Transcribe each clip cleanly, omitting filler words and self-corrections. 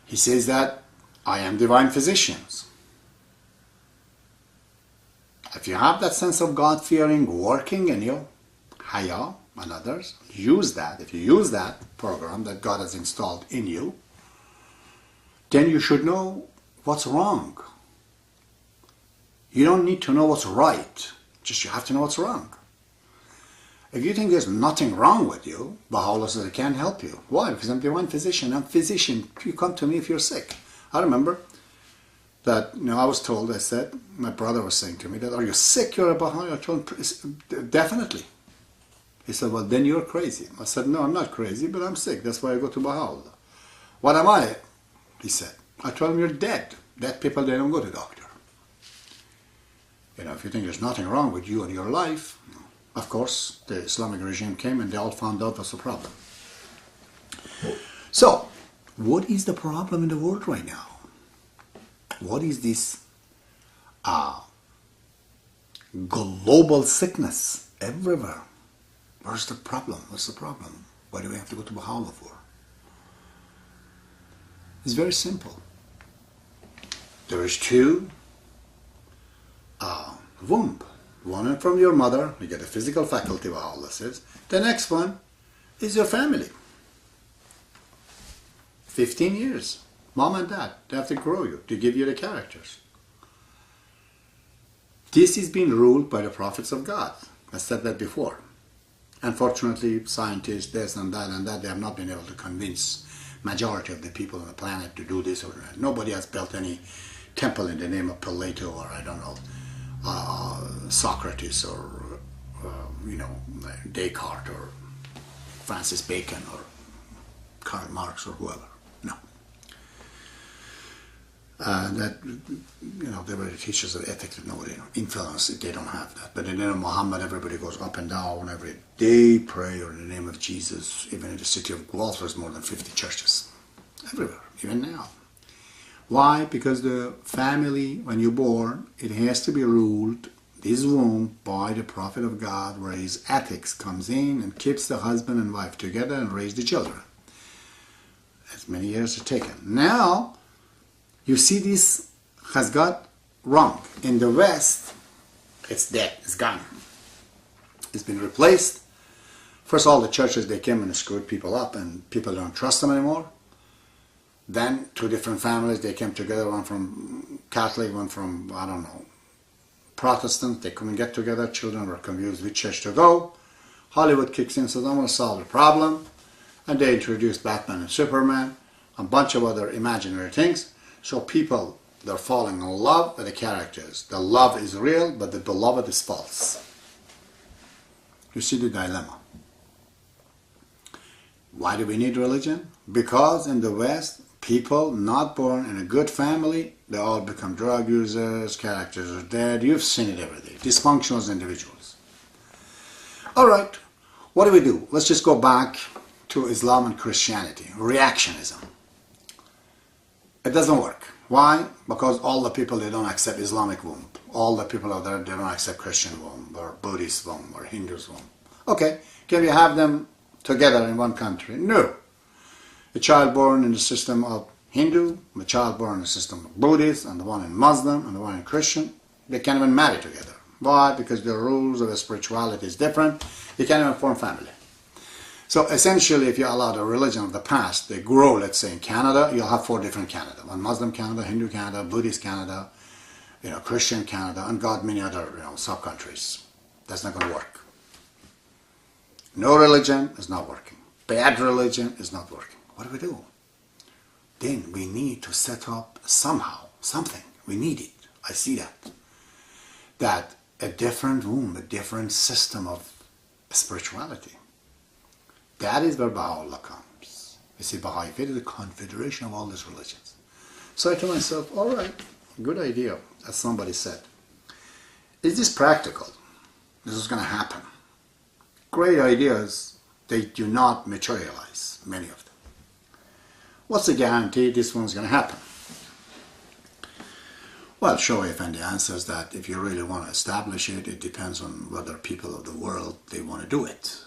He says that I am divine physicians. If you have that sense of God-fearing working in you, Haya and others, use that. If you use that program that God has installed in you, then you should know what's wrong. You don't need to know what's right. Just you have to know what's wrong. If you think there's nothing wrong with you, baha'u'llah says I can't help you. Why? Because I'm divine physician. I'm physician. You come to me if you're sick. I remember that, I was told, I said, my brother was saying to me that, are you sick? You're a Baha'i. I told him, definitely. He said, well, then you're crazy. I said, no, I'm not crazy, but I'm sick. That's why I go to Baha'u'llah. What am I? He said. I told him, you're dead. Dead people, they don't go to doctor. If you think there's nothing wrong with you and your life, of course, the Islamic regime came and they all found out what's the problem. So, what is the problem in the world right now? What is this global sickness everywhere? Where's the problem? What's the problem? Why do we have to go to Baha'u'llah for? It's very simple. There is two womb. One from your mother, you get a physical faculty, Baha'u'llah says. The next one is your family. 15 years. Mom and dad, they have to grow you, to give you the characters. This is being ruled by the prophets of God. I said that before. Unfortunately, scientists, this and that, they have not been able to convince majority of the people on the planet to do this or that. Nobody has built any temple in the name of Plato or, I don't know, Socrates or, Descartes or Francis Bacon or Karl Marx or whoever. No. They were the teachers of ethics that nobody, influence, they don't have that. But in the name of Muhammad, everybody goes up and down every day, pray or in the name of Jesus. Even in the city of Guelph, there's more than 50 churches. Everywhere, even now. Why? Because the family, when you're born, it has to be ruled, this womb, by the prophet of God, where his ethics comes in and keeps the husband and wife together and raise the children. As many years to take it. Now, you see this has got wrong. In the West, it's dead, it's gone. It's been replaced. First all the churches, they came and screwed people up and people don't trust them anymore. Then two different families, they came together, one from Catholic, one from, I don't know, Protestant. They couldn't get together. Children were confused which church to go. Hollywood kicks in and says, I want to solve the problem. And they introduced Batman and Superman, a bunch of other imaginary things. So people, they're falling in love with the characters. The love is real, but the beloved is false. You see the dilemma. Why do we need religion? Because in the West, people not born in a good family, they all become drug users, characters are dead. You've seen it every day. Dysfunctional as individuals. All right, what do we do? Let's just go back to Islam and Christianity. Reactionism. It doesn't work. Why? Because all the people, they don't accept Islamic womb. All the people out there, they don't accept Christian womb or Buddhist womb or Hindu's womb. Okay, can we have them together in one country? No. A child born in the system of Hindu, a child born in the system of Buddhist, and the one in Muslim, and the one in Christian, they can't even marry together. Why? Because the rules of the spirituality is different. They can't even form family. So essentially, if you allow the religion of the past, they grow, let's say in Canada, you'll have 4 different Canada. One Muslim Canada, Hindu Canada, Buddhist Canada, Christian Canada, and God, many other sub-countries. That's not going to work. No religion is not working. Bad religion is not working. What do we do? Then we need to set up somehow, something. We need it. I see that. That a different womb, a different system of spirituality. That is where Baha'u'llah comes. You see, Baha'i faith is the confederation of all these religions. So I told myself, all right, good idea, as somebody said. Is this practical? This is going to happen. Great ideas, they do not materialize, many of them. What's the guarantee this one's going to happen? Well, Shoaib Effendi answers that if you really want to establish it, it depends on whether people of the world, they want to do it.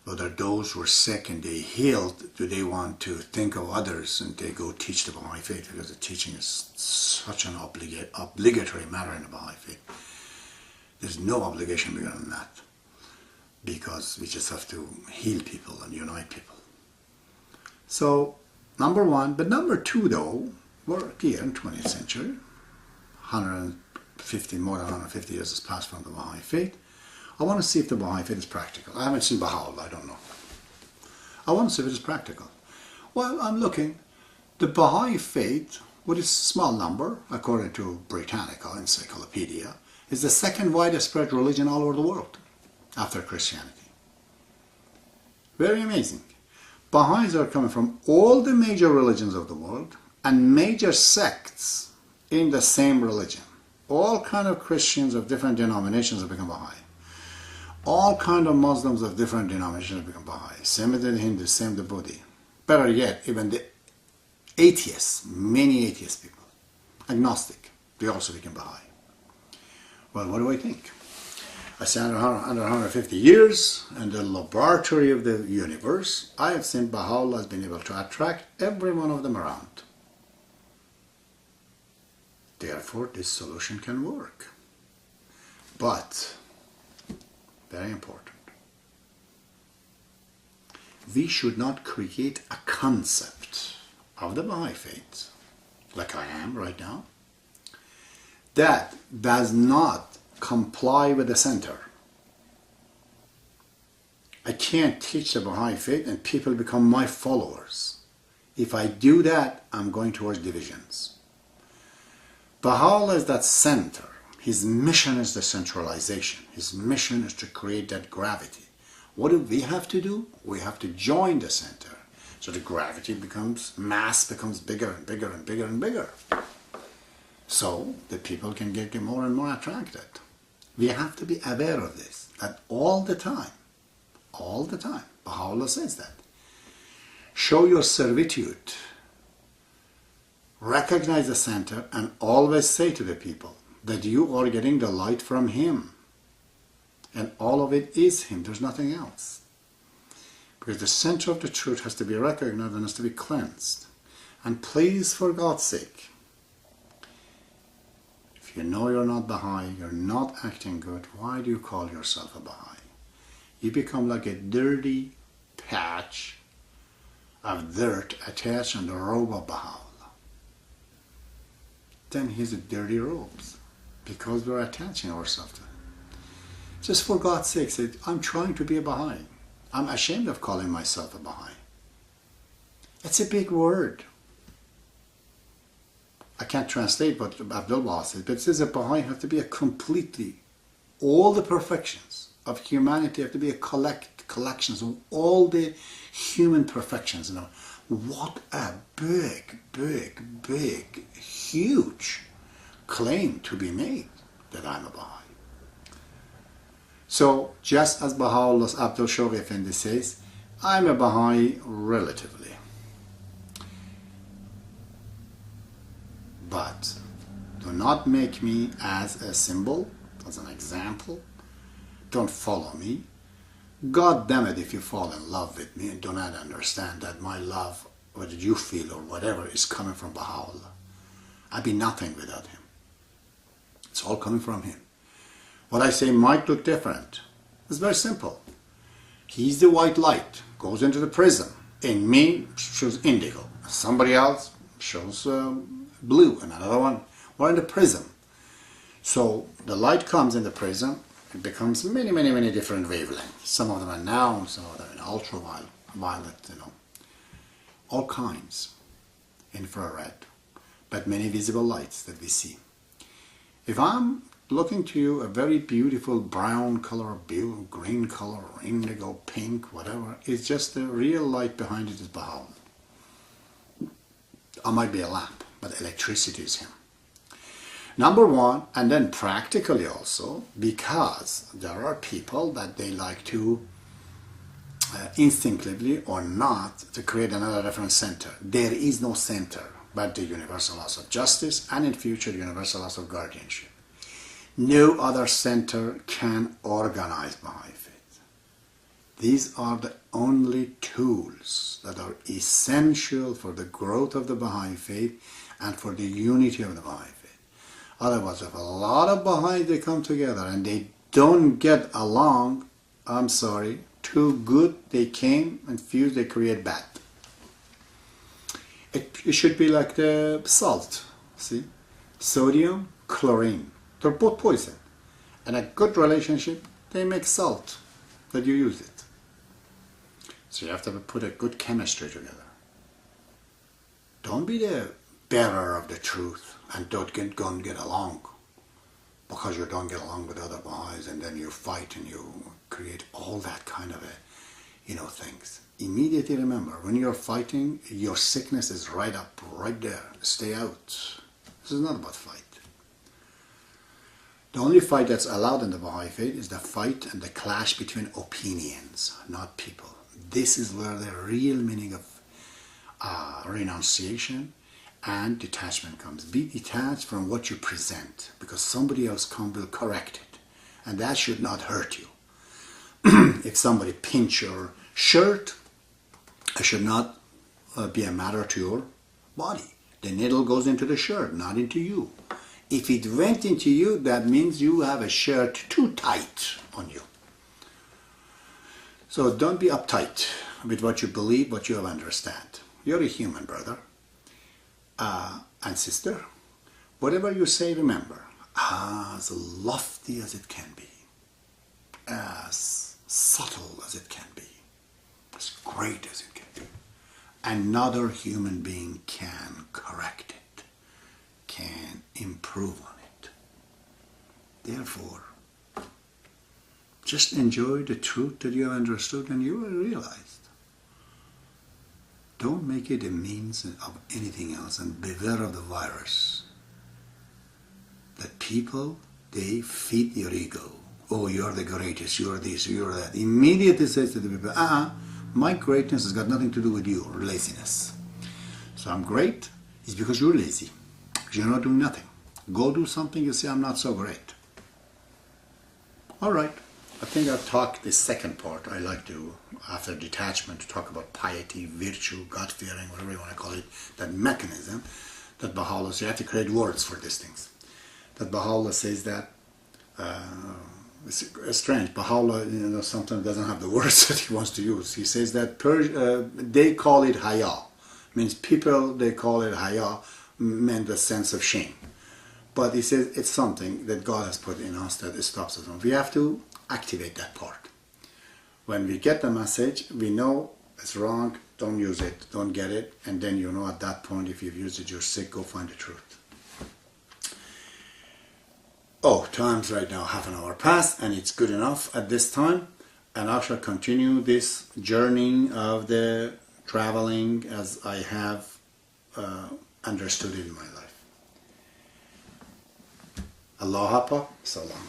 Whether those who are sick and they healed, do they want to think of others and they go teach the Baha'i faith, because the teaching is such an obligatory matter in the Baha'i faith. There's no obligation bigger than that, because we just have to heal people and unite people. So, number one. But number two, though, we're here in the 20th century. More than 150 years has passed from the Baha'i faith. I want to see if the Baha'i faith is practical. I haven't seen baha'u'llah, I don't know. I want to see if it is practical. Well, I'm looking. The Baha'i faith, with its small number, according to Britannica Encyclopedia, is the second widest spread religion all over the world, after Christianity. Very amazing. Baha'is are coming from all the major religions of the world and major sects in the same religion. All kind of Christians of different denominations have become Baha'i. All kind of Muslims of different denominations have become Baha'i. Same with the Hindus, same with the Buddha. Better yet, even the atheists, many atheist people, agnostic, they also became Baha'i. Well, what do I think? I say under 150 years, in the laboratory of the universe, I have seen baha'u'llah has been able to attract every one of them around. Therefore, this solution can work. But, very important, we should not create a concept of the Baha'i faith, like I am right now, that does not comply with the center. I can't teach the Baha'i faith and people become my followers. If I do that, I'm going towards divisions. Baha'u'llah is that center. His mission is the centralization. His mission is to create that gravity. What do we have to do? We have to join the center. So the gravity becomes, mass becomes bigger and bigger and bigger and bigger. So the people can get more and more attracted. We have to be aware of this, that all the time, Baha'u'llah says that. Show your servitude. Recognize the center and always say to the people that you are getting the light from Him. And all of it is Him. There's nothing else. Because the center of the truth has to be recognized and has to be cleansed. And please, for God's sake, if you know you're not Baha'i, you're not acting good, why do you call yourself a Baha'i? You become like a dirty patch of dirt attached on the robe of Baha'u'llah. Then he's a dirty robes, because we're attaching ourselves to it. Just for God's sake, say, I'm trying to be a Baha'i. I'm ashamed of calling myself a Baha'i. It's a big word. I can't translate what Abdul said, but it says a Baha'i have to be a completely, all the perfections of humanity have to be a collections of all the human perfections. You know, what a big, huge claim to be made that I'm a Baha'i. So, just as Baha'u'llah's Abdul Shawqi Effendi says, I'm a Baha'i relatively. But do not make me as a symbol, as an example. Don't follow me. God damn it if you fall in love with me and do not understand that my love, whether you feel or whatever, is coming from Baha'u'llah. I'd be nothing without Him. It's all coming from Him. What I say might look different. It's very simple. He's the white light, goes into the prism. In me, shows indigo. Somebody else shows blue, and another one. We're in the prism. So the light comes in the prism, it becomes many different wavelengths. Some of them are now, some of them are ultraviolet, you know. All kinds. Infrared. But many visible lights that we see. If I'm looking to you a very beautiful brown color, blue, green color, indigo, pink, whatever, it's just the real light behind it is Baha'u'llah. I might be a lamp, but electricity is Him. Number one, and then practically also, because there are people that they like to instinctively or not to create another reference center. There is no center but the universal laws of justice and in future universal laws of guardianship. No other center can organize Baha'i faith. These are the only tools that are essential for the growth of the Baha'i faith and for the unity of the Baha'i faith. Otherwise, if a lot of Baha'is they come together and they don't get along, I'm sorry, too good they came and fused, they create bad. It should be like the salt, see? Sodium, chlorine. They're both poison. And a good relationship, they make salt that you use it. So you have to put a good chemistry together. Don't be the bearer of the truth and don't get along because you don't get along with other Baha'is, and then you fight and you create all that kind of things. Immediately remember, when you're fighting, your sickness is right up, right there. Stay out. This is not about fight. The only fight that's allowed in the Baha'i faith is the fight and the clash between opinions, not people. This is where the real meaning of renunciation and detachment comes. Be detached from what you present, because somebody else will correct it, and that should not hurt you. If somebody pinch your shirt, it should not be a matter to your body. The needle goes into the shirt, not into you. If it went into you, that means you have a shirt too tight on you. So don't be uptight with what you believe, what you understand. You're a human, brother and sister. Whatever you say, remember, as lofty as it can be, as subtle as it can be, as great as it can be, another human being can correct it, can improve on it. Therefore, just enjoy the truth that you have understood and you have realized. Don't make it a means of anything else, and beware of the virus. That people, they feed your ego. Oh, you're the greatest, you're this, you're that. Immediately says to the people, my greatness has got nothing to do with you, or laziness. So I'm great, it's because you're lazy. Because you're not doing nothing. Go do something, you say, I'm not so great. All right. I think I'll talk the second part. I like to, after detachment, to talk about piety, virtue, God-fearing, whatever you want to call it, that mechanism that Baha'u'llah says. You have to create words for these things. That Baha'u'llah says that, it's strange, Baha'u'llah sometimes doesn't have the words that he wants to use. He says that they call it haya. Means people, they call it haya, meant the sense of shame. But he says it's something that God has put in us that it stops us. We have to activate that part. When we get the message, we know it's wrong, don't use it, don't get it, and then you know at that point if you've used it, you're sick, go find the truth. Oh, time's right now, half an hour past, and it's good enough at this time, and I shall continue this journey of the traveling as I have understood it in my life. Allah Hapa, so long.